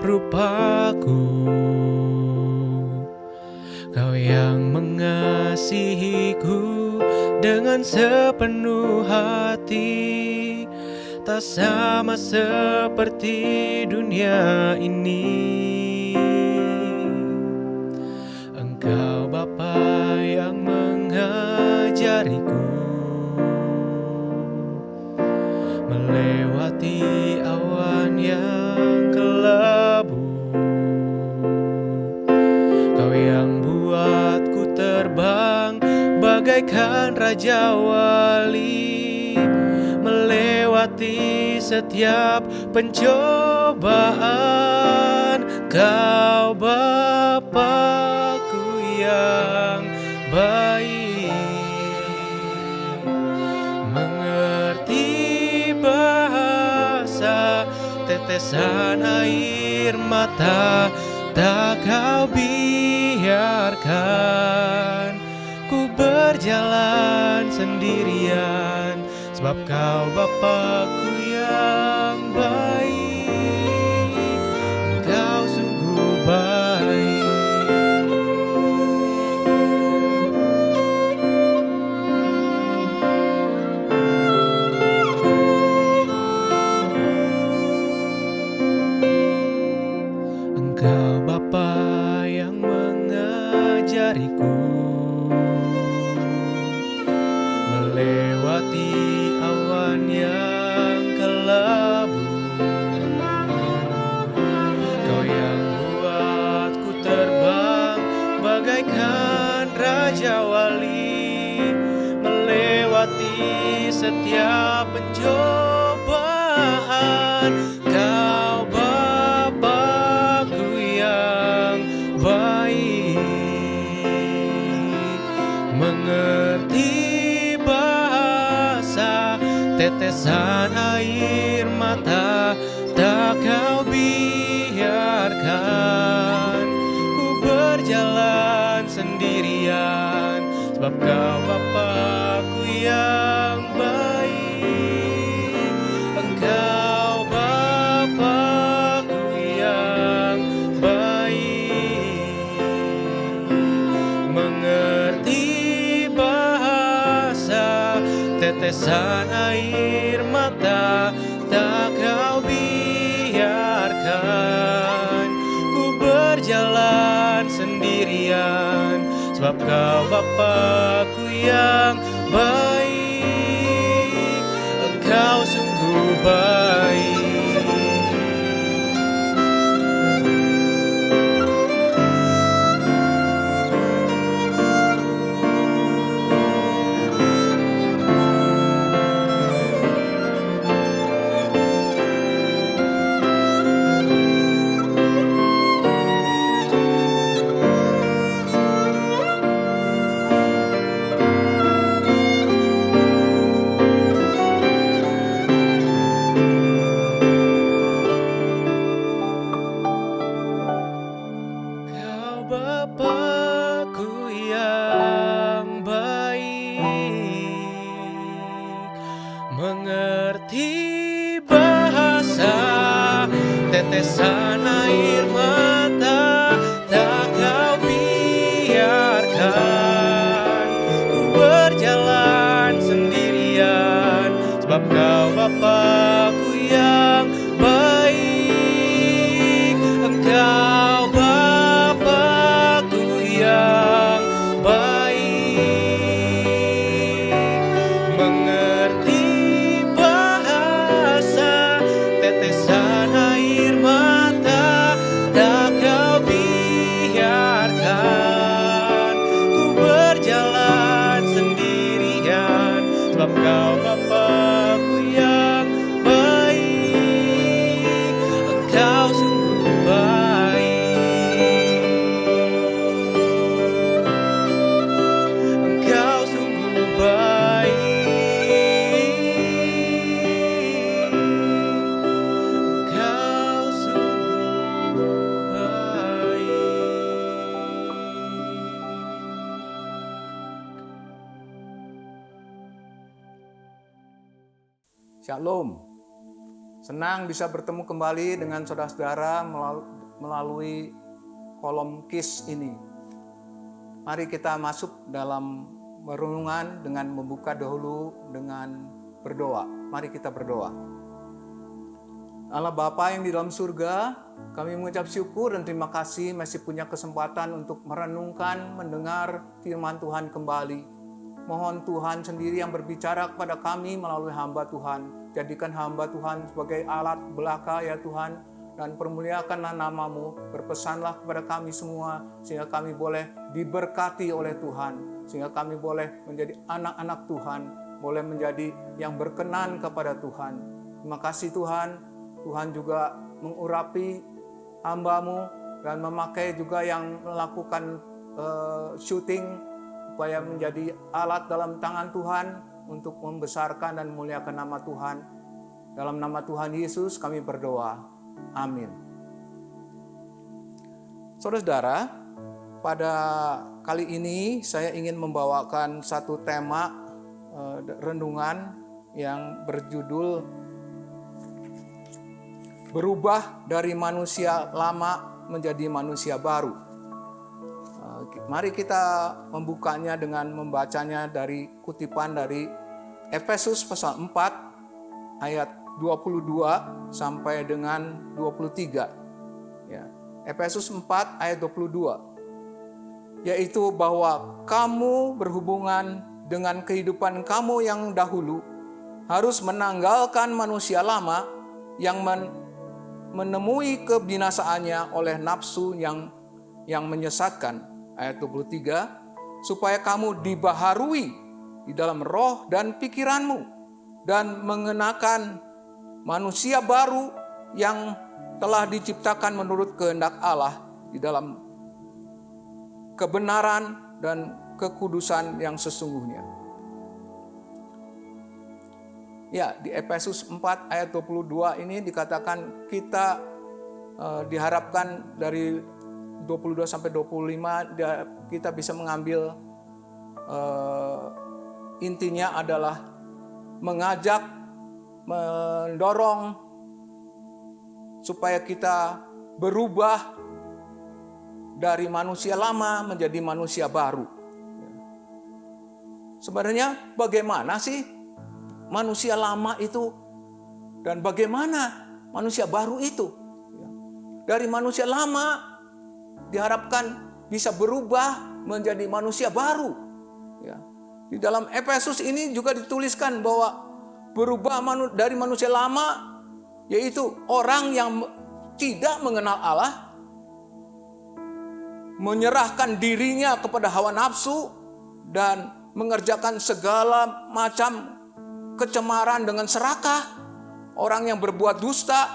rupaku. Kau yang mengasihiku dengan sepenuh hati, tak sama seperti dunia ini. Engkau Bapa yang mengajariku melewati awan yang kelabu. Kau yang buatku terbang bagaikan raja wali, melewati setiap pencobaan. Kau Bapa yang baik, mengerti bahasa tetesan air mata, tak kau biarkan ku berjalan sendirian, sebab kau Bapa-Ku yang baik, engkau sungguh baik. Engkau Bapa yang mengajariku melewati awan yang kelabu. Kau yang buatku terbang bagaikan raja wali, melewati setiap pencobaan. Kau Bapa-Ku yang baik, mengerti bahasa tetesan air mata, tak kau biarkan ku berjalan sendirian, sebab kau Bapa-Ku yang baik, engkau Bapa-Ku yang baik, mengerti bahasa tetesan air mata, tak kau biarkan ku berjalan sendirian, sebab kau Bapa-Ku yang baik, engkau sungguh baik. Kau Bapa-Ku yang baik, mengerti bahasa tetesan air mata, tak kau biarkan ku berjalan sendirian, sebab kau Bapa-Ku yang baik, engkau Bapa-Ku yang baik, mengerti bahasa tetesan air mata, tak kau biarkan ku berjalan sendirian, sebab kau Bapa-Ku yang baik, engkau sungguh baik, engkau sungguh baik, engkau sungguh baik. Shalom. Senang bisa bertemu kembali dengan saudara-saudara melalui kolom KIS ini. Mari kita masuk dalam renungan dengan membuka dahulu dengan berdoa. Mari kita berdoa. Allah Bapa yang di dalam surga, kami mengucap syukur dan terima kasih masih punya kesempatan untuk merenungkan, mendengar firman Tuhan kembali. Mohon Tuhan sendiri yang berbicara kepada kami melalui hamba Tuhan. Jadikan hamba Tuhan sebagai alat belaka ya Tuhan. Dan permuliakanlah nama-Mu. Berpesanlah kepada kami semua. Sehingga kami boleh diberkati oleh Tuhan. Sehingga kami boleh menjadi anak-anak Tuhan. Boleh menjadi yang berkenan kepada Tuhan. Terima kasih Tuhan. Tuhan juga mengurapi hamba-Mu. Dan memakai juga yang melakukan syuting supaya menjadi alat dalam tangan Tuhan untuk membesarkan dan memuliakan nama Tuhan. Dalam nama Tuhan Yesus kami berdoa. Amin. Saudara-saudara, pada kali ini saya ingin membawakan satu tema renungan yang berjudul Berubah dari manusia lama menjadi manusia baru. Mari kita membukanya dengan membacanya dari kutipan dari Efesus pasal 4 ayat 22 sampai dengan 23. Ya. Efesus 4 ayat 22. Yaitu bahwa kamu berhubungan dengan kehidupan kamu yang dahulu harus menanggalkan manusia lama yang menemui kebinasaannya oleh nafsu yang menyesatkan. Ayat 23, supaya kamu dibaharui di dalam roh dan pikiranmu dan mengenakan manusia baru yang telah diciptakan menurut kehendak Allah di dalam kebenaran dan kekudusan yang sesungguhnya. Ya, di Efesus 4 ayat 22 ini dikatakan kita diharapkan dari 22 sampai 25 kita bisa mengambil intinya adalah mengajak, mendorong supaya kita berubah dari manusia lama menjadi manusia baru. Sebenarnya bagaimana sih manusia lama itu dan bagaimana manusia baru itu? Dari manusia lama diharapkan bisa berubah menjadi manusia baru. Ya. Di dalam Efesus ini juga dituliskan bahwa berubah dari manusia lama, yaitu orang yang tidak mengenal Allah, menyerahkan dirinya kepada hawa nafsu, dan mengerjakan segala macam kecemaran dengan serakah, orang yang berbuat dusta,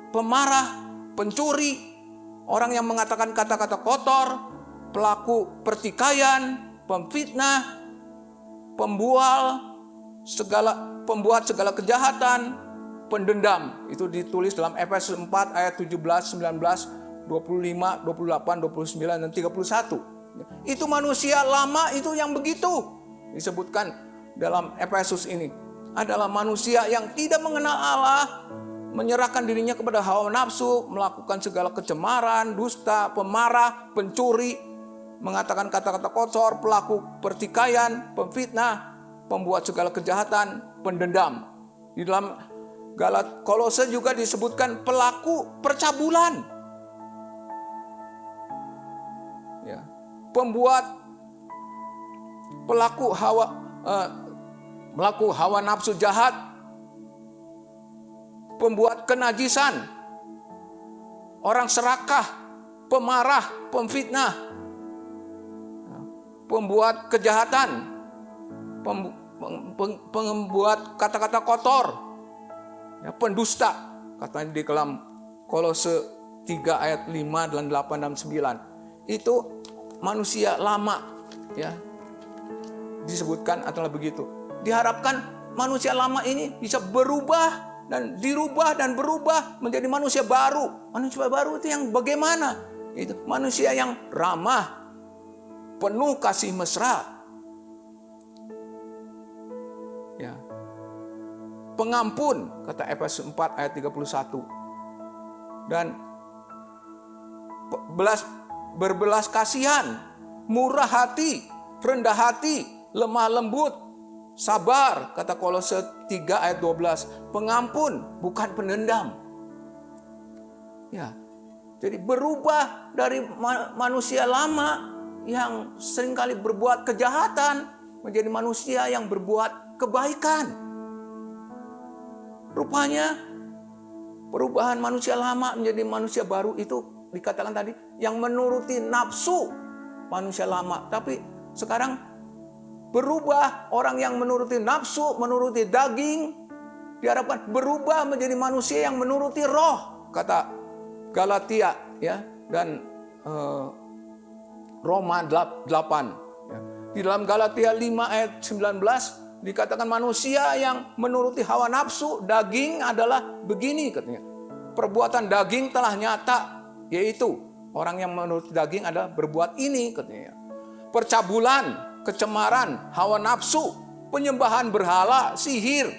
pemarah, pencuri, orang yang mengatakan kata-kata kotor, pelaku pertikaian, pemfitnah, pembuat segala kejahatan, pendendam. Itu ditulis dalam Efesus 4 ayat 17, 19, 25, 28, 29, dan 31. Itu manusia lama itu yang begitu disebutkan dalam Efesus ini. Adalah manusia yang tidak mengenal Allah, menyerahkan dirinya kepada hawa nafsu, melakukan segala kecemaran, dusta, pemarah, pencuri, mengatakan kata-kata kotor, pelaku pertikaian, pemfitnah, pembuat segala kejahatan, pendendam. Di dalam Kolose juga disebutkan pelaku percabulan. Ya. Pelaku hawa nafsu jahat, pembuat kenajisan, orang serakah, pemarah, pemfitnah, pembuat kejahatan, pembuat kata-kata kotor, pendusta, katanya di dalam Kolose 3 ayat 5 dan 8 dan 9. Itu manusia lama, ya. Disebutkan adalah begitu. Diharapkan manusia lama ini bisa berubah dan dirubah dan berubah menjadi manusia baru. Manusia baru itu yang bagaimana? Itu manusia yang ramah, penuh kasih mesra. Ya. pengampun, kata Efesus 4 ayat 31. Dan berbelas kasihan, murah hati, rendah hati, lemah lembut, sabar, kata Kolose 3 ayat 12. Pengampun, bukan pendendam. Ya. Jadi berubah dari manusia lama yang seringkali berbuat kejahatan menjadi manusia yang berbuat kebaikan. Rupanya perubahan manusia lama menjadi manusia baru itu dikatakan tadi yang menuruti nafsu manusia lama. Tapi sekarang berubah, orang yang menuruti nafsu, menuruti daging, diharapkan berubah menjadi manusia yang menuruti roh, kata Galatia ya, dan Roma 8 ya. Di dalam Galatia 5 ayat 19 dikatakan manusia yang menuruti hawa nafsu daging adalah begini katanya. Perbuatan daging telah nyata, yaitu orang yang menuruti daging adalah berbuat ini katanya. Percabulan, kecemaran, hawa nafsu, penyembahan berhala, sihir,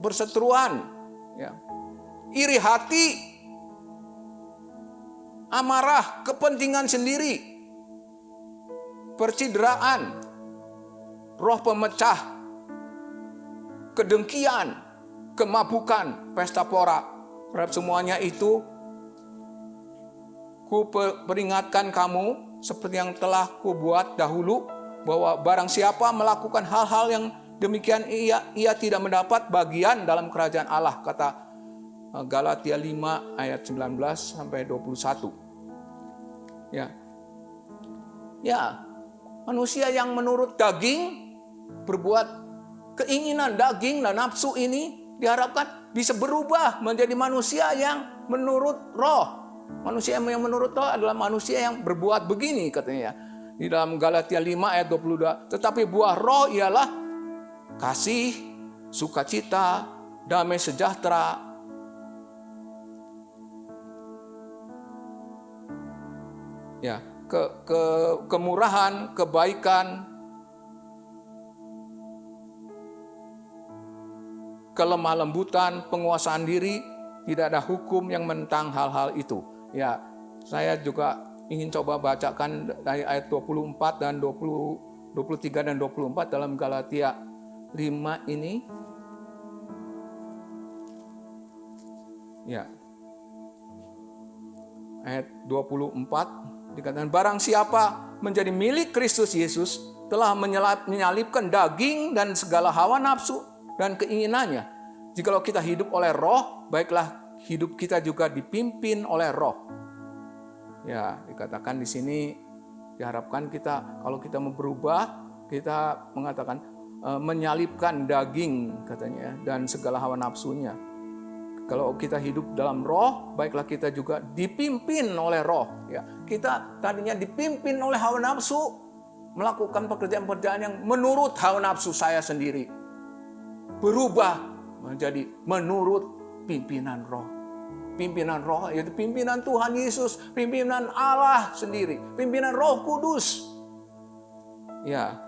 perseteruan, ya, iri hati, amarah, kepentingan sendiri, percideraan, roh pemecah, kedengkian, kemabukan, pesta pora. Terhadap semuanya itu ku peringatkan kamu seperti yang telah ku buat dahulu, bahwa barang siapa melakukan hal-hal yang demikian ia tidak mendapat bagian dalam kerajaan Allah, kata Galatia 5 ayat 19 sampai 21. Ya, manusia yang menurut daging berbuat keinginan daging dan nafsu ini diharapkan bisa berubah menjadi manusia yang menurut roh. Manusia yang menurut roh adalah manusia yang berbuat begini katanya di dalam Galatia 5 ayat 22. Tetapi buah roh ialah kasih, sukacita, damai sejahtera, ya, kemurahan, kebaikan, kelemah lembutan, penguasaan diri. Tidak ada hukum yang menentang hal-hal itu. Ya, saya juga ingin coba bacakan dari ayat 24 dan 23 dan 24 dalam Galatia 5 ini. Ya. Ayat 24 dikatakan, barang siapa menjadi milik Kristus Yesus telah menyalibkan daging dan segala hawa nafsu dan keinginannya. Jikalau kita hidup oleh roh, baiklah hidup kita juga dipimpin oleh roh. Ya, dikatakan di sini diharapkan kita, kalau kita mau berubah, kita mengatakan menyalibkan daging katanya dan segala hawa nafsunya. Kalau kita hidup dalam roh, baiklah kita juga dipimpin oleh roh. Ya, kita tadinya dipimpin oleh hawa nafsu, melakukan pekerjaan-pekerjaan yang menurut hawa nafsu saya sendiri. Berubah menjadi menurut pimpinan roh. Pimpinan roh yaitu pimpinan Tuhan Yesus, pimpinan Allah sendiri, pimpinan Roh Kudus. Ya.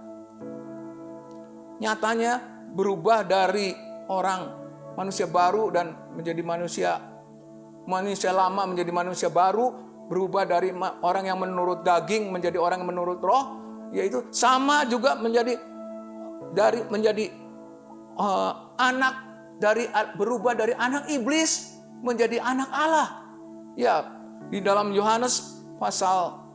Nyatanya berubah dari orang manusia baru dan menjadi manusia lama menjadi manusia baru, berubah dari orang yang menurut daging menjadi orang yang menurut roh, yaitu sama juga menjadi anak, berubah dari anak iblis menjadi anak Allah. Ya, di dalam Yohanes pasal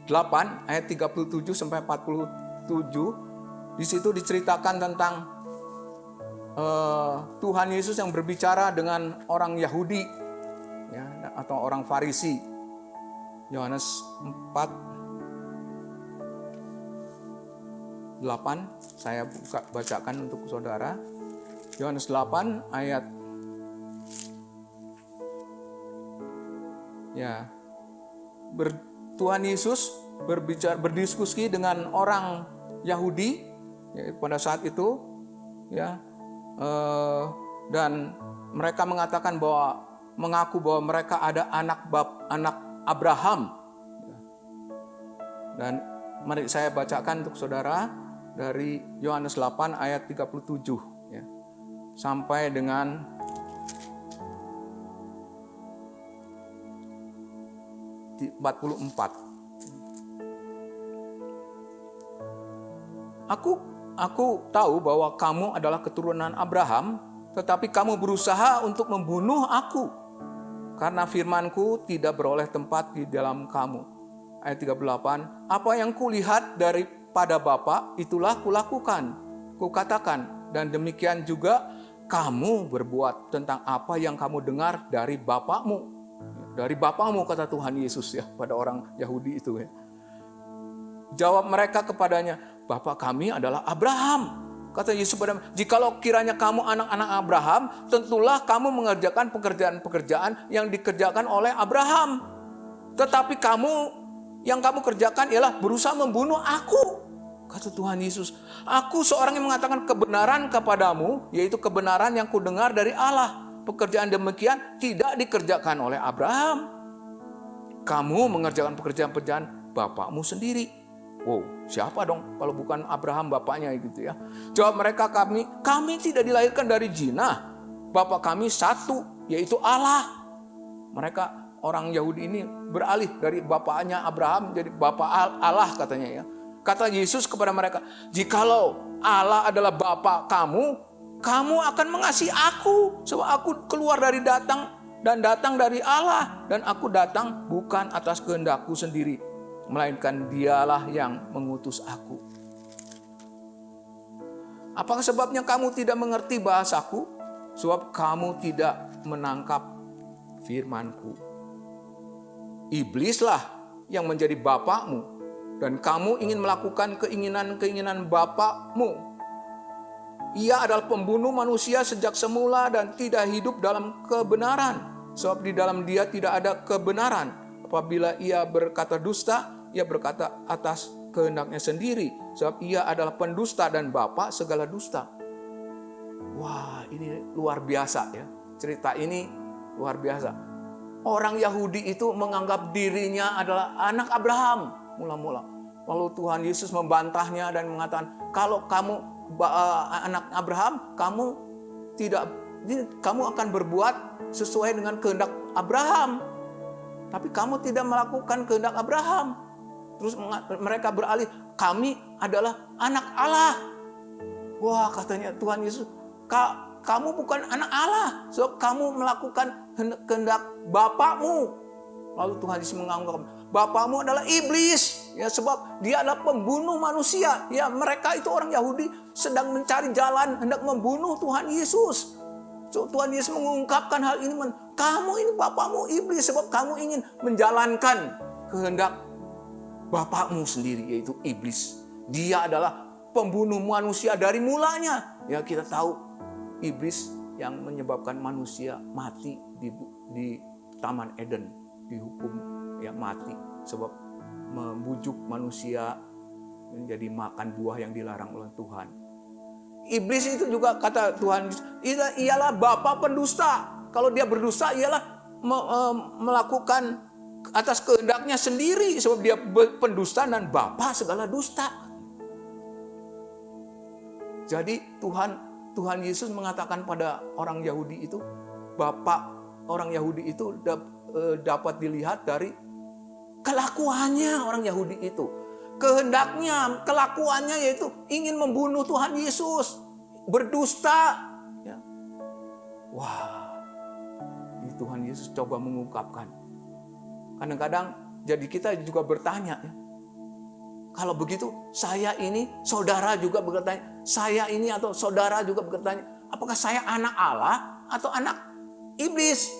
8 ayat 37 sampai 47, di situ diceritakan tentang Tuhan Yesus yang berbicara dengan orang Yahudi, ya, atau orang Farisi. Yohanes 4:8 saya bacakan untuk saudara. Yohanes 8 ayat ya, Tuhan Yesus berdiskusi dengan orang Yahudi ya, pada saat itu, ya, dan mereka mengatakan bahwa mengaku bahwa mereka ada anak Abraham. Dan mari saya bacakan untuk saudara dari Yohanes 8 ayat 37 ya, sampai dengan di 44. Aku tahu bahwa kamu adalah keturunan Abraham, tetapi kamu berusaha untuk membunuh aku, karena firmanku tidak beroleh tempat di dalam kamu. Ayat 38, apa yang kulihat daripada Bapa, itulah kulakukan, kukatakan, dan demikian juga kamu berbuat tentang apa yang kamu dengar dari Bapakmu. Dari Bapakmu, kata Tuhan Yesus ya pada orang Yahudi itu ya. Jawab mereka kepadanya, Bapa kami adalah Abraham. Kata Yesus pada mereka, jikalau kiranya kamu anak-anak Abraham, tentulah kamu mengerjakan pekerjaan-pekerjaan yang dikerjakan oleh Abraham. Tetapi yang kamu kerjakan ialah berusaha membunuh aku. Kata Tuhan Yesus, aku seorang yang mengatakan kebenaran kepadamu, yaitu kebenaran yang kudengar dari Allah. Pekerjaan demikian tidak dikerjakan oleh Abraham. Kamu mengerjakan pekerjaan-pekerjaan bapakmu sendiri. Wow, siapa dong kalau bukan Abraham bapaknya gitu ya. Jawab mereka, kami tidak dilahirkan dari zina. Bapa kami satu, yaitu Allah. Mereka orang Yahudi ini beralih dari bapaknya Abraham jadi bapak Allah katanya ya. Kata Yesus kepada mereka, jikalau Allah adalah bapa kamu akan mengasihi aku. Sebab aku keluar datang dari Allah. Dan aku datang bukan atas kehendakku sendiri, melainkan dialah yang mengutus aku. Apakah sebabnya kamu tidak mengerti bahasaku? Sebab kamu tidak menangkap firmanku. Iblislah yang menjadi bapakmu, dan kamu ingin melakukan keinginan-keinginan bapakmu. Ia adalah pembunuh manusia sejak semula dan tidak hidup dalam kebenaran. Sebab di dalam dia tidak ada kebenaran. Apabila ia berkata dusta, ia berkata atas kehendaknya sendiri. Sebab ia adalah pendusta dan bapa segala dusta. Wah, ini luar biasa ya. Cerita ini luar biasa. Orang Yahudi itu menganggap dirinya adalah anak Abraham mula-mula. Lalu Tuhan Yesus membantahnya dan mengatakan, kalau kamu anak Abraham, kamu akan berbuat sesuai dengan kehendak Abraham. Tapi kamu tidak melakukan kehendak Abraham. Terus mereka beralih, kami adalah anak Allah. Wah, katanya Tuhan Yesus, kamu bukan anak Allah, sebab kamu melakukan kehendak bapakmu. Lalu Tuhan Yesus menganggap bapakmu adalah iblis, ya, sebab dia adalah pembunuh manusia. Ya, mereka itu orang Yahudi sedang mencari jalan hendak membunuh Tuhan Yesus. So, Tuhan Yesus mengungkapkan hal ini, kamu ini bapakmu iblis, sebab kamu ingin menjalankan kehendak bapakmu sendiri, yaitu iblis. Dia adalah pembunuh manusia dari mulanya. Ya, kita tahu iblis yang menyebabkan manusia mati di Taman Eden, dihukum ya mati sebab membujuk manusia menjadi makan buah yang dilarang oleh Tuhan. Iblis itu juga kata Tuhan, ialah bapa pendusta. Kalau dia berdusta ialah melakukan atas kehendaknya sendiri, sebab dia pendusta dan bapa segala dusta. Jadi Tuhan Yesus mengatakan pada orang Yahudi itu, bapak orang Yahudi itu dapat dilihat dari kelakuannya orang Yahudi itu. Kehendaknya, kelakuannya yaitu ingin membunuh Tuhan Yesus, berdusta. Ya. Wah, ini Tuhan Yesus coba mengungkapkan. Kadang-kadang jadi kita juga bertanya, ya, kalau begitu saya ini, saudara juga bertanya, saya ini atau saudara juga bertanya, apakah saya anak Allah atau anak iblis?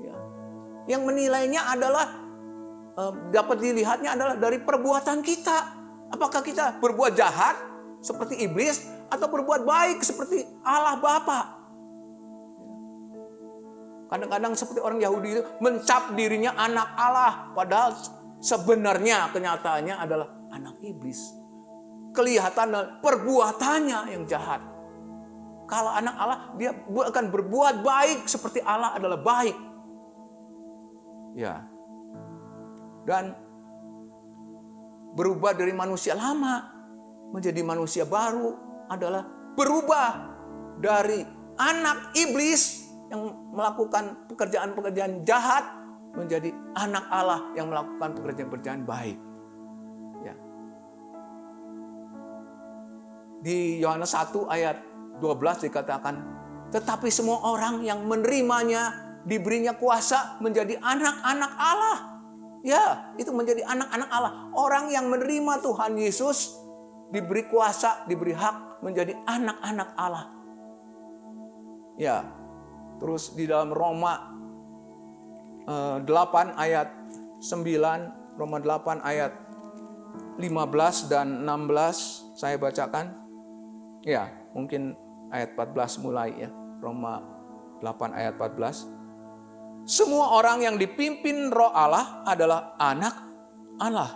Ya. Yang menilainya adalah dapat dilihatnya adalah dari perbuatan kita. Apakah kita berbuat jahat seperti iblis atau berbuat baik seperti Allah Bapa? Kadang-kadang seperti orang Yahudi itu mencap dirinya anak Allah, padahal sebenarnya kenyataannya adalah anak iblis. Kelihatan perbuatannya yang jahat. Kalau anak Allah, dia akan berbuat baik seperti Allah adalah baik. Ya. Dan berubah dari manusia lama menjadi manusia baru adalah berubah dari anak iblis yang melakukan pekerjaan-pekerjaan jahat menjadi anak Allah yang melakukan pekerjaan-pekerjaan baik. Ya. Di Yohanes 1 ayat 12 dikatakan, tetapi semua orang yang menerimanya diberinya kuasa menjadi anak-anak Allah. Ya, itu menjadi anak-anak Allah. Orang yang menerima Tuhan Yesus diberi kuasa, diberi hak menjadi anak-anak Allah. Ya, terus di dalam Roma 8 ayat 9, Roma 8 ayat 15 dan 16 saya bacakan. Ya, mungkin ayat 14 mulai ya. Roma 8 ayat 14. Semua orang yang dipimpin Roh Allah adalah anak Allah.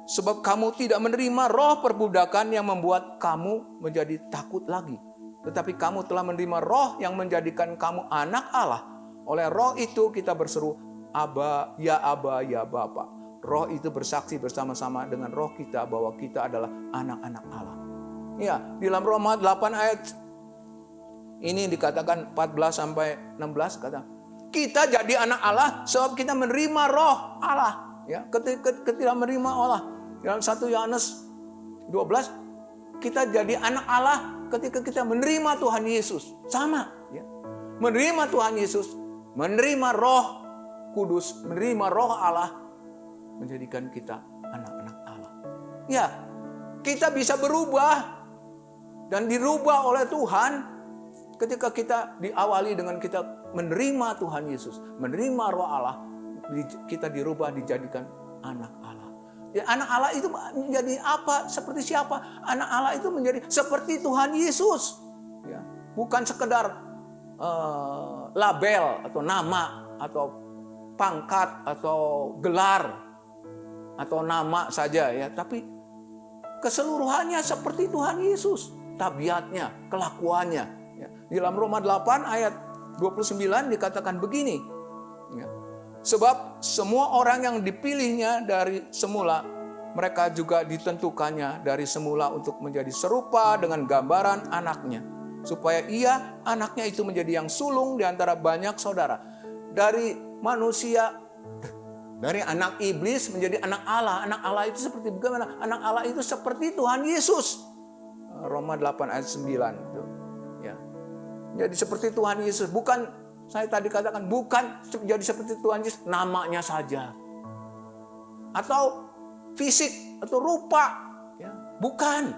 Sebab kamu tidak menerima roh perbudakan yang membuat kamu menjadi takut lagi. Tetapi kamu telah menerima roh yang menjadikan kamu anak Allah. Oleh roh itu kita berseru, Aba, ya Bapa. Roh itu bersaksi bersama-sama dengan roh kita bahwa kita adalah anak-anak Allah. Ya, di dalam Roma 8 ayat ini dikatakan 14 sampai 16 kata, kita jadi anak Allah sebab kita menerima roh Allah. Ya, ketika menerima Allah. Dalam 1 Yohanes 12, kita jadi anak Allah ketika kita menerima Tuhan Yesus. Sama. Ya. Menerima Tuhan Yesus, menerima roh kudus, menerima roh Allah, menjadikan kita anak-anak Allah. Ya, kita bisa berubah dan dirubah oleh Tuhan ketika kita diawali dengan kita menerima Tuhan Yesus, menerima roh Allah, kita dirubah dijadikan anak Allah. Ya, anak Allah itu menjadi apa? Seperti siapa? Anak Allah itu menjadi seperti Tuhan Yesus. Ya, bukan sekedar label atau nama atau pangkat atau gelar atau nama saja ya, tapi keseluruhannya seperti Tuhan Yesus, tabiatnya, kelakuannya. Ya. Di dalam Roma 8 ayat 29 dikatakan begini. Ya. Sebab semua orang yang dipilihnya dari semula, mereka juga ditentukannya dari semula untuk menjadi serupa dengan gambaran anaknya. Supaya ia, anaknya itu menjadi yang sulung di antara banyak saudara. Dari manusia, dari anak iblis menjadi anak Allah. Anak Allah itu seperti bagaimana? Anak Allah itu seperti Tuhan Yesus. Roma 8 ayat 9. Ya. Jadi seperti Tuhan Yesus. Bukan, saya tadi katakan, bukan jadi seperti Tuhan Yesus namanya saja. Atau fisik, atau rupa. Ya. Bukan.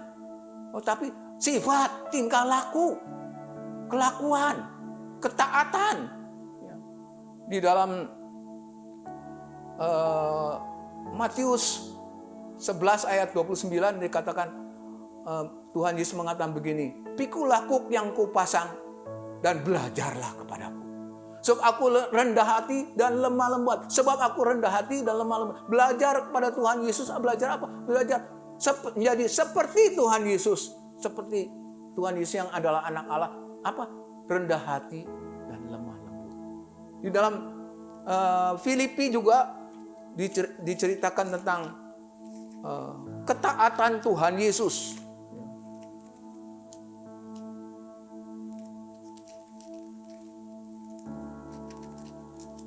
Oh, tapi sifat, tingkah laku, kelakuan, ketaatan. Ya. Di dalam Matius 11 ayat 29 dikatakan, Tuhan Yesus mengatakan begini, pikulah kuk yang kupasang dan belajarlah kepadaku. Sebab aku rendah hati dan lemah lembut. Sebab aku rendah hati dan lemah lembut. Belajar kepada Tuhan Yesus, belajar apa? Belajar menjadi seperti Tuhan Yesus. Seperti Tuhan Yesus yang adalah anak Allah. Apa? Rendah hati dan lemah lembut. Di dalam Filipi juga diceritakan tentang ketaatan Tuhan Yesus.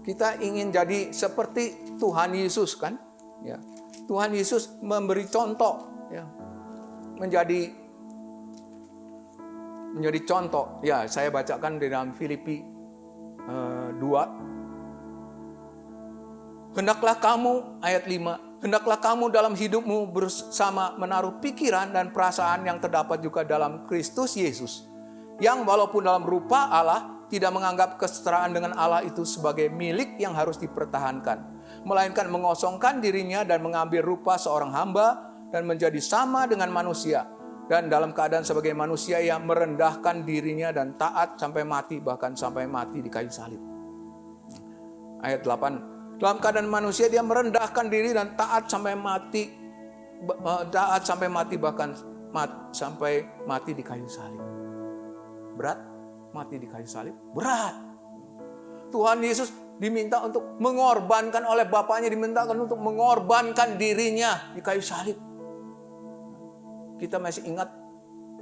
Kita ingin jadi seperti Tuhan Yesus kan? Ya. Tuhan Yesus memberi contoh, ya. menjadi contoh. Ya, saya bacakan di dalam Filipi 2. Hendaklah kamu, ayat 5, hendaklah kamu dalam hidupmu bersama menaruh pikiran dan perasaan yang terdapat juga dalam Kristus Yesus. Yang walaupun dalam rupa Allah, tidak menganggap kesetaraan dengan Allah itu sebagai milik yang harus dipertahankan. Melainkan mengosongkan dirinya dan mengambil rupa seorang hamba dan menjadi sama dengan manusia. Dan dalam keadaan sebagai manusia ia merendahkan dirinya dan taat sampai mati, bahkan sampai mati di kayu salib. Ayat 8. Dalam keadaan manusia dia merendahkan diri dan taat sampai mati, bahkan sampai mati di kayu salib. Berat? Mati di kayu salib? Berat. Tuhan Yesus diminta untuk mengorbankan oleh Bapaknya, dimintakan untuk mengorbankan dirinya di kayu salib. Kita masih ingat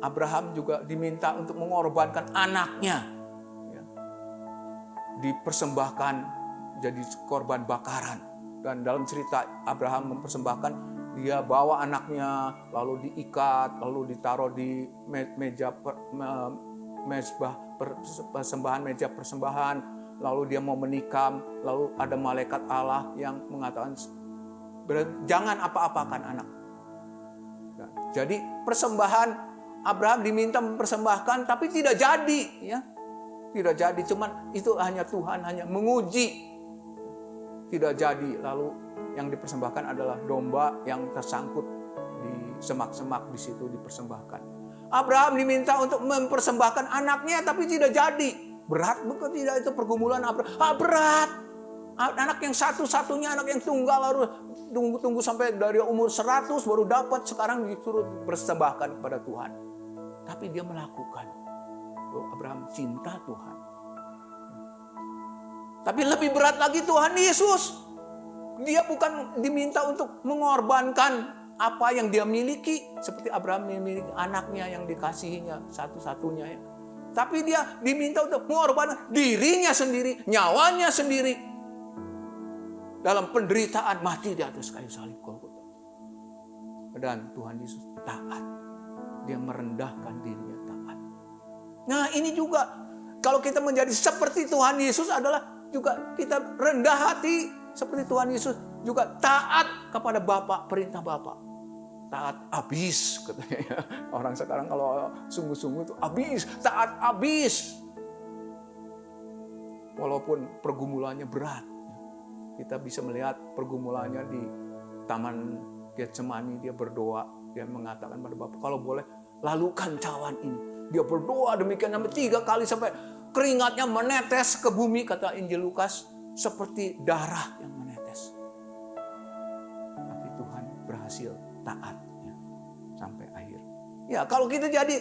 Abraham juga diminta untuk mengorbankan anaknya. Ya. Dipersembahkan jadi korban bakaran. Dan dalam cerita Abraham mempersembahkan, dia bawa anaknya, lalu diikat, lalu ditaruh di meja persembahan, lalu dia mau menikam, lalu ada malaikat Allah yang mengatakan, jangan apa-apakan anak. Nah, jadi persembahan Abraham diminta mempersembahkan, tapi tidak jadi, ya, tidak jadi. Cuman itu hanya Tuhan hanya menguji. Tidak jadi. Lalu yang dipersembahkan adalah domba yang tersangkut di semak-semak, di situ dipersembahkan. Abraham diminta untuk mempersembahkan anaknya, tapi tidak jadi. Berat bukan tidak itu pergumulan Abraham? Berat. Anak yang satu-satunya, anak yang tunggal, harus tunggu sampai dari umur 100 baru dapat, sekarang disuruh persembahkan kepada Tuhan. Tapi dia melakukan. Abraham cinta Tuhan. Tapi lebih berat lagi Tuhan Yesus. Dia bukan diminta untuk mengorbankan apa yang dia miliki. Seperti Abraham memiliki anaknya yang dikasihinya satu-satunya. Ya. Tapi dia diminta untuk mengorbankan dirinya sendiri, nyawanya sendiri. Dalam penderitaan mati di atas kayu salib Golgota. Dan Tuhan Yesus taat. Dia merendahkan dirinya taat. Nah ini juga, kalau kita menjadi seperti Tuhan Yesus adalah juga kita rendah hati seperti Tuhan Yesus, juga taat kepada Bapa, perintah Bapa. Taat abis katanya. Orang sekarang kalau sungguh-sungguh itu abis, taat abis. Walaupun pergumulannya berat. Kita bisa melihat pergumulannya di Taman Getsemani, dia berdoa, dia mengatakan pada Bapa, kalau boleh lalukan cawan ini. Dia berdoa demikian sampai 3 kali sampai keringatnya menetes ke bumi, kata Injil Lukas, seperti darah yang menetes. Tapi Tuhan berhasil taat ya, sampai akhir. Ya, kalau kita jadi,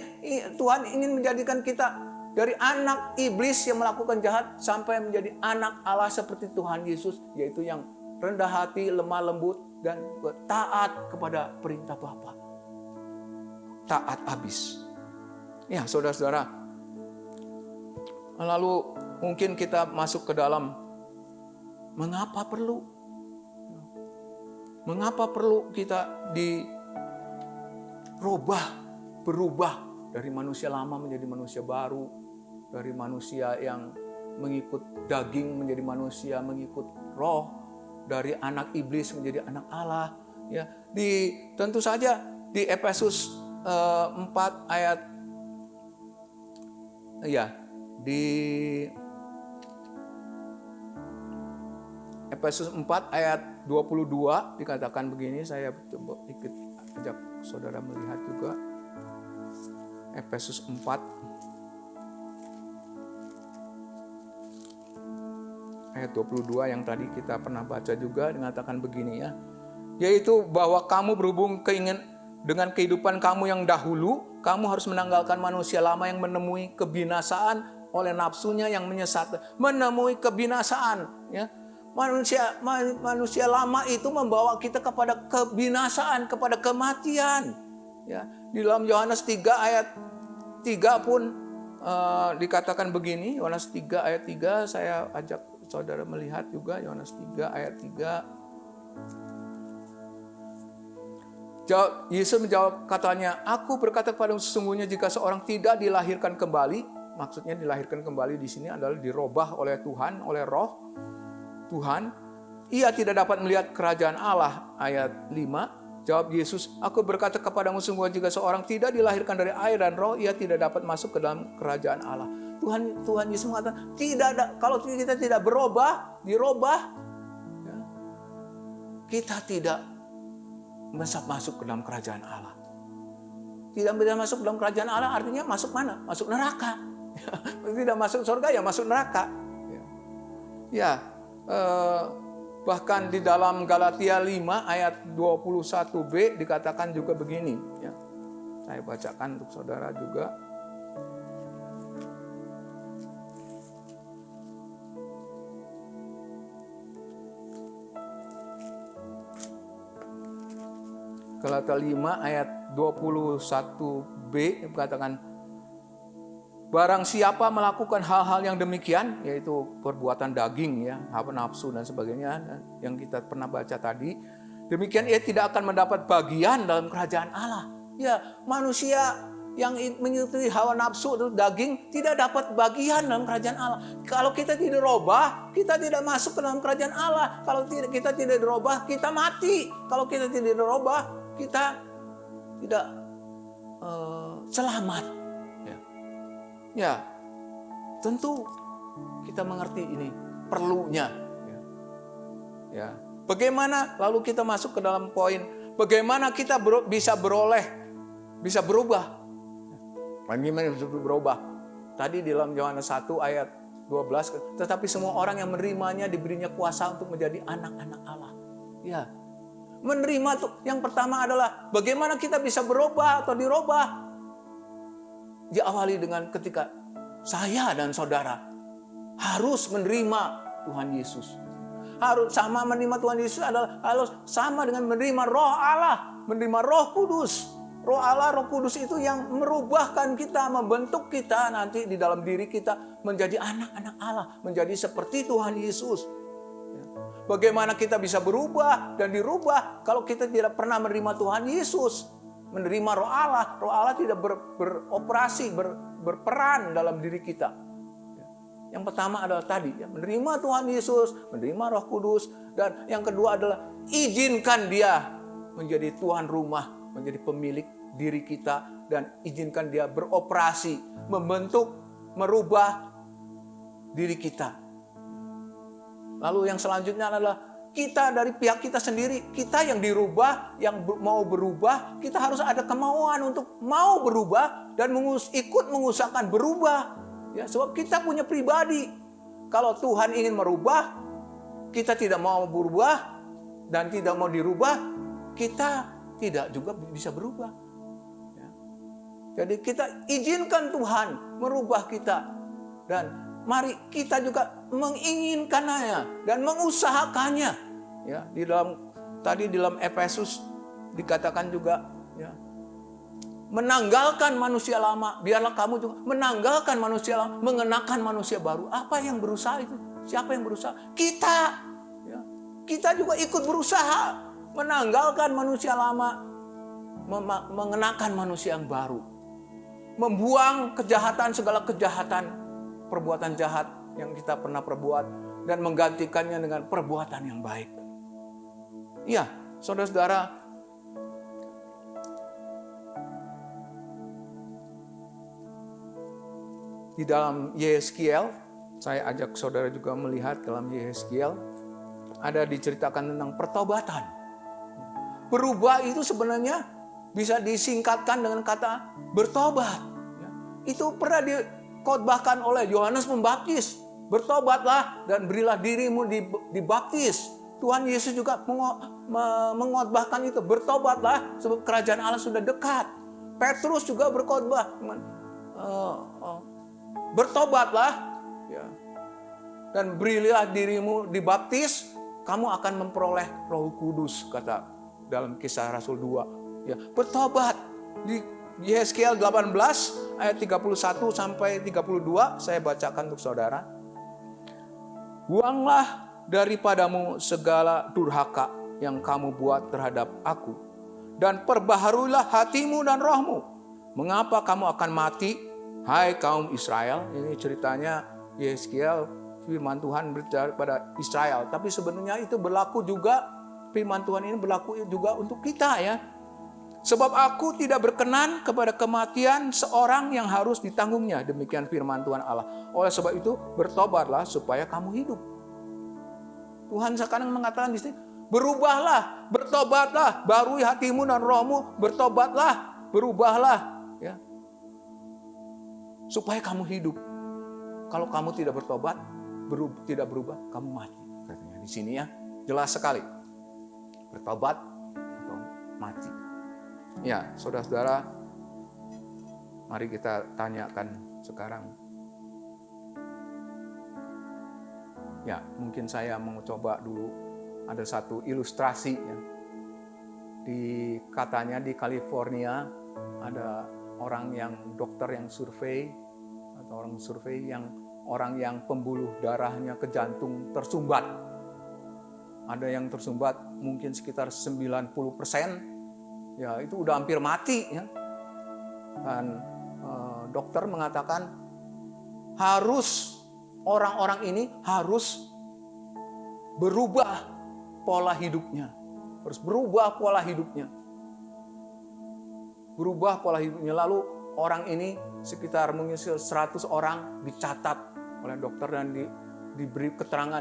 Tuhan ingin menjadikan kita dari anak iblis yang melakukan jahat sampai menjadi anak Allah seperti Tuhan Yesus, yaitu yang rendah hati, lemah lembut, dan taat kepada perintah Bapa. Taat habis. Ya, saudara-saudara. Lalu mungkin kita masuk ke dalam mengapa perlu kita berubah dari manusia lama menjadi manusia baru, dari manusia yang mengikut daging menjadi manusia mengikut roh, dari anak iblis menjadi anak Allah. Ya, tentu saja di Efesus 4 ayat di Efesus 4 ayat 22 dikatakan begini, saya coba ajak saudara melihat juga. Efesus 4 ayat 22 yang tadi kita pernah baca juga dikatakan begini ya. Yaitu bahwa kamu berhubung dengan kehidupan kamu yang dahulu, kamu harus menanggalkan manusia lama yang menemui kebinasaan oleh nafsunya yang menyesatkan, menemui kebinasaan. Ya, manusia lama itu membawa kita kepada kebinasaan, kepada kematian. Ya, di dalam Yohanes 3 ayat 3 pun dikatakan begini. Yohanes 3 ayat 3, saya ajak saudara melihat juga Yohanes 3 ayat 3. Yesus menjawab katanya, aku berkata kepadamu sesungguhnya jika seorang tidak dilahirkan kembali, maksudnya dilahirkan kembali di sini adalah dirubah oleh Tuhan, oleh Roh Tuhan, ia tidak dapat melihat kerajaan Allah. Ayat 5, jawab Yesus, aku berkata kepadamu sesungguhnya jika seorang tidak dilahirkan dari air dan Roh, ia tidak dapat masuk ke dalam kerajaan Allah. Tuhan Yesus mengatakan, tidak ada, kalau kita tidak dirubah, ya, kita tidak bisa masuk ke dalam kerajaan Allah. Tidak bisa masuk ke dalam kerajaan Allah artinya masuk mana? Masuk neraka. Tidak masuk surga ya masuk neraka. Bahkan di dalam Galatia 5 ayat 21b dikatakan juga begini. Ya. Saya bacakan untuk saudara juga. Galatia 5 ayat 21b katakan, barang siapa melakukan hal-hal yang demikian, yaitu perbuatan daging, ya, hawa nafsu dan sebagainya, yang kita pernah baca tadi, demikian ia tidak akan mendapat bagian dalam kerajaan Allah. Ya, manusia yang mengikuti hawa nafsu atau daging tidak dapat bagian dalam kerajaan Allah. Kalau kita tidak dirubah, kita tidak masuk ke dalam kerajaan Allah. Kalau kita tidak dirubah, kita mati. Kalau kita tidak dirubah, kita tidak selamat. Ya, tentu kita mengerti ini perlunya. Ya, bagaimana lalu kita masuk ke dalam poin bagaimana kita bisa berubah. Bagaimana bisa berubah? Tadi di dalam Yohanes 1 ayat 12, tetapi semua orang yang menerimanya diberinya kuasa untuk menjadi anak-anak Allah. Ya, menerima tuh yang pertama adalah bagaimana kita bisa berubah atau dirubah. Diawali dengan ketika saya dan saudara harus menerima Tuhan Yesus. Harus sama menerima Tuhan Yesus adalah harus sama dengan menerima Roh Allah, menerima Roh Kudus. Roh Allah, Roh Kudus itu yang merubahkan kita, membentuk kita nanti di dalam diri kita menjadi anak-anak Allah, menjadi seperti Tuhan Yesus. Bagaimana kita bisa berubah dan dirubah kalau kita tidak pernah menerima Tuhan Yesus? Menerima Roh Allah tidak beroperasi, berperan dalam diri kita. Yang pertama adalah tadi, ya, menerima Tuhan Yesus, menerima Roh Kudus. Dan yang kedua adalah izinkan Dia menjadi Tuhan rumah, menjadi pemilik diri kita. Dan izinkan Dia beroperasi, membentuk, merubah diri kita. Lalu yang selanjutnya adalah kita dari pihak kita sendiri, kita yang dirubah, yang mau berubah, kita harus ada kemauan untuk mau berubah dan ikut mengusahakan berubah. Ya, sebab kita punya pribadi. Kalau Tuhan ingin merubah, kita tidak mau berubah dan tidak mau dirubah, kita tidak juga bisa berubah. Ya. Jadi kita izinkan Tuhan merubah kita dan mari kita juga menginginkannya dan mengusahakannya. Ya, di dalam Efesus dikatakan juga, ya, menanggalkan manusia lama, biarlah kamu juga menanggalkan manusia lama, mengenakan manusia baru. Apa yang berusaha itu? Siapa yang berusaha? Kita. Ya. Kita juga ikut berusaha menanggalkan manusia lama, mengenakan manusia yang baru. Membuang kejahatan, segala kejahatan, perbuatan jahat yang kita pernah perbuat dan menggantikannya dengan perbuatan yang baik. Iya, saudara-saudara, di dalam Yehezkiel, saya ajak saudara juga melihat dalam Yehezkiel, ada diceritakan tentang pertobatan. Berubah itu sebenarnya bisa disingkatkan dengan kata bertobat. Itu pernah dikotbahkan oleh Yohanes Pembaptis. Bertobatlah dan berilah dirimu dibaptis. Tuhan Yesus juga mengotbahkan itu. Bertobatlah sebab kerajaan Allah sudah dekat. Petrus juga berkhotbah. Bertobatlah, ya, dan berilah dirimu dibaptis, kamu akan memperoleh Roh Kudus, kata dalam Kisah Rasul 2. Ya, bertobat. Di Yehezkiel 18 ayat 31 sampai 32 saya bacakan untuk saudara. Buanglah daripadamu segala durhaka yang kamu buat terhadap aku, dan perbaharuilah hatimu dan rohmu. Mengapa kamu akan mati, hai kaum Israel? Ini ceritanya Yehezkiel, firman Tuhan berbicara pada Israel. Tapi sebenarnya itu berlaku juga, firman Tuhan ini berlaku juga untuk kita, ya. Sebab aku tidak berkenan kepada kematian seorang yang harus ditanggungnya. Demikian firman Tuhan Allah. Oleh sebab itu bertobatlah supaya kamu hidup. Tuhan sekarang mengatakan di sini, berubahlah, bertobatlah, barui hatimu dan rohmu, bertobatlah, berubahlah, ya, supaya kamu hidup. Kalau kamu tidak bertobat, tidak berubah, kamu mati. Katanya di sini, ya, jelas sekali. Bertobat atau mati. Ya, saudara-saudara, mari kita tanyakan sekarang. Ya, mungkin saya mau coba dulu ada satu ilustrasi, ya. Di katanya di California ada dokter yang survei atau orang yang pembuluh darahnya ke jantung tersumbat. Ada yang tersumbat mungkin sekitar 90%, ya itu udah hampir mati ya. Dan dokter mengatakan orang-orang ini harus berubah pola hidupnya. Harus berubah pola hidupnya. Berubah pola hidupnya. Lalu orang ini sekitar mungkin 100 orang dicatat oleh dokter dan diberi keterangan,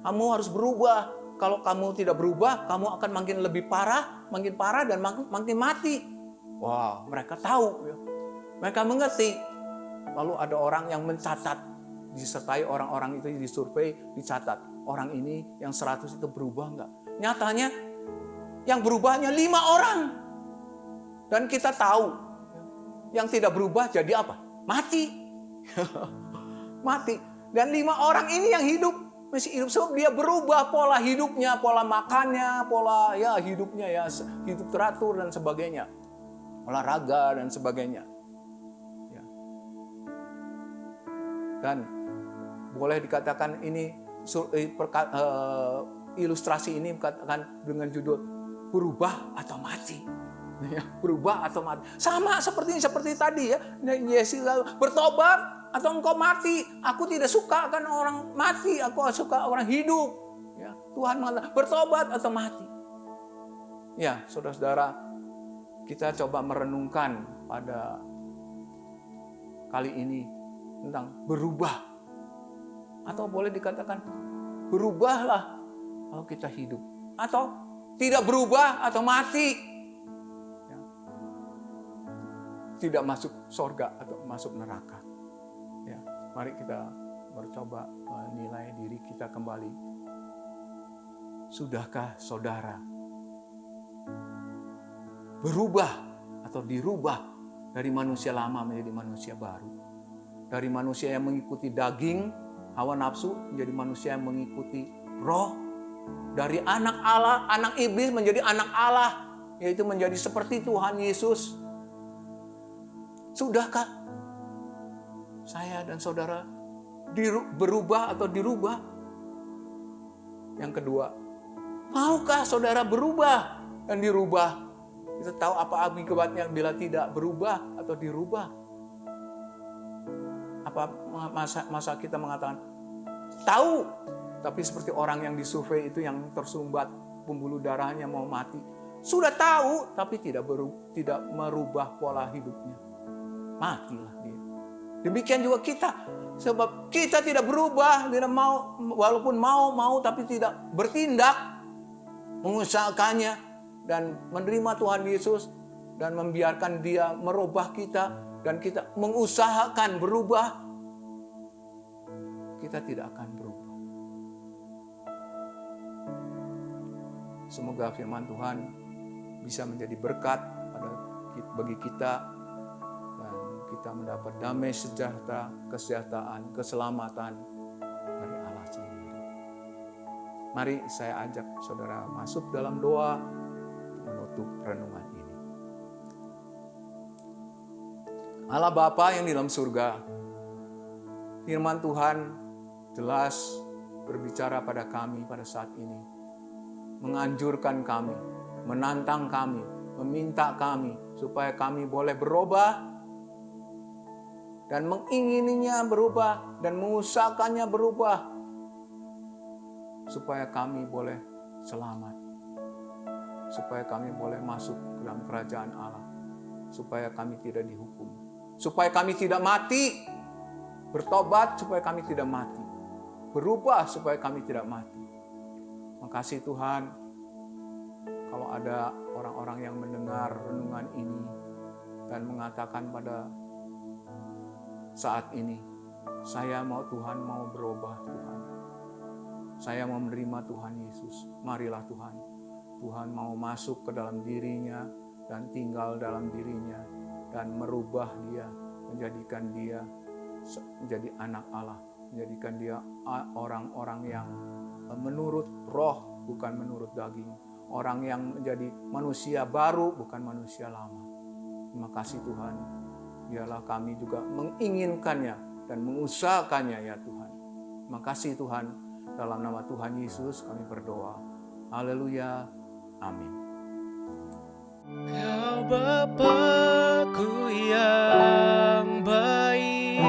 kamu harus berubah. Kalau kamu tidak berubah, kamu akan makin lebih parah, makin parah dan makin mati. Wah, mereka tahu ya. Mereka mengerti. Lalu ada orang yang mencatat, disertai orang-orang itu disurvei, dicatat. Orang ini yang 100 itu berubah enggak? Nyatanya yang berubahnya 5 orang. Dan kita tahu yang tidak berubah jadi apa? Mati. Mati. Dan 5 orang ini yang masih hidup, so dia berubah pola hidupnya, pola makannya, pola hidupnya hidup teratur dan sebagainya. Olahraga dan sebagainya. Ya. Dan boleh dikatakan ini ilustrasi ini dikatakan dengan judul berubah atau mati. Ya, berubah atau mati. Sama seperti tadi ya. Yesus bertobat atau engkau mati. Aku tidak suka akan orang mati, aku suka orang hidup. Ya, Tuhan mengatakan bertobat atau mati. Ya, saudara-saudara, kita coba merenungkan pada kali ini tentang berubah. Atau boleh dikatakan berubahlah kalau kita hidup. Atau tidak berubah atau mati. Ya. Tidak masuk surga atau masuk neraka. Ya, mari kita mencoba menilai diri kita kembali. Sudahkah saudara berubah atau dirubah dari manusia lama menjadi manusia baru? Dari manusia yang mengikuti daging, hawa nafsu, menjadi manusia yang mengikuti roh. Dari anak Allah, anak iblis menjadi anak Allah, yaitu menjadi seperti Tuhan Yesus. Sudahkah saya dan saudara berubah atau dirubah? Yang kedua, maukah saudara berubah dan dirubah? Kita tahu apa akibatnya bila tidak berubah atau dirubah. Apa masa kita mengatakan tahu, tapi seperti orang yang disurvei itu yang tersumbat pembuluh darahnya mau mati. Sudah tahu tapi tidak merubah pola hidupnya. Matilah dia. Demikian juga kita. Sebab kita tidak berubah, tidak mau, walaupun mau tapi tidak bertindak, mengusahakannya dan menerima Tuhan Yesus dan membiarkan Dia merubah kita dan kita mengusahakan berubah, kita tidak akan berubah. Semoga firman Tuhan bisa menjadi berkat bagi kita dan kita mendapat damai sejahtera, kesejahteraan, keselamatan dari Allah sendiri. Mari saya ajak saudara masuk dalam doa menutup renungan ini. Allah Bapa yang di dalam surga, firman Tuhan jelas berbicara pada kami pada saat ini, menganjurkan kami, menantang kami, meminta kami supaya kami boleh berubah dan mengingininya berubah dan mengusahakannya berubah supaya kami boleh selamat, supaya kami boleh masuk ke dalam kerajaan Allah, supaya kami tidak dihukum, supaya kami tidak mati, bertobat supaya kami tidak mati, berubah supaya kami tidak mati. Makasih Tuhan, kalau ada orang-orang yang mendengar renungan ini dan mengatakan pada saat ini, saya mau Tuhan mau berubah Tuhan. Saya mau menerima Tuhan Yesus. Marilah Tuhan. Tuhan mau masuk ke dalam dirinya dan tinggal dalam dirinya dan merubah dia, menjadikan dia menjadi anak Allah, menjadikan dia orang-orang yang menurut roh bukan menurut daging, orang yang menjadi manusia baru, bukan manusia lama. Terima kasih Tuhan. Biarlah kami juga menginginkannya dan mengusahakannya ya Tuhan. Terima kasih Tuhan. Dalam nama Tuhan Yesus kami berdoa. Haleluya. Amin. Kau Bapakku yang baik,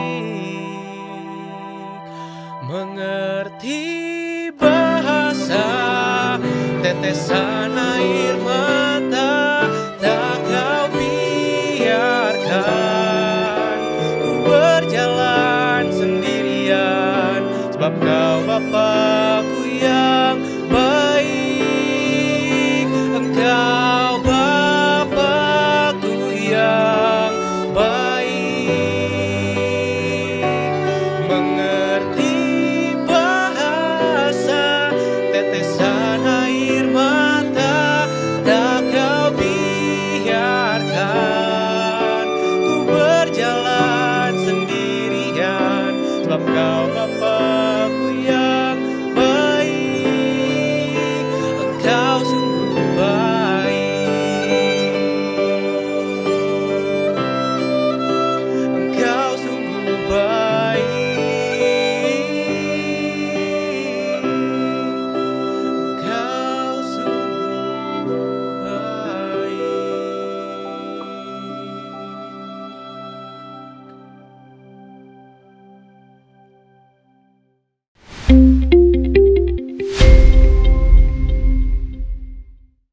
mengerti bahasa tetesan air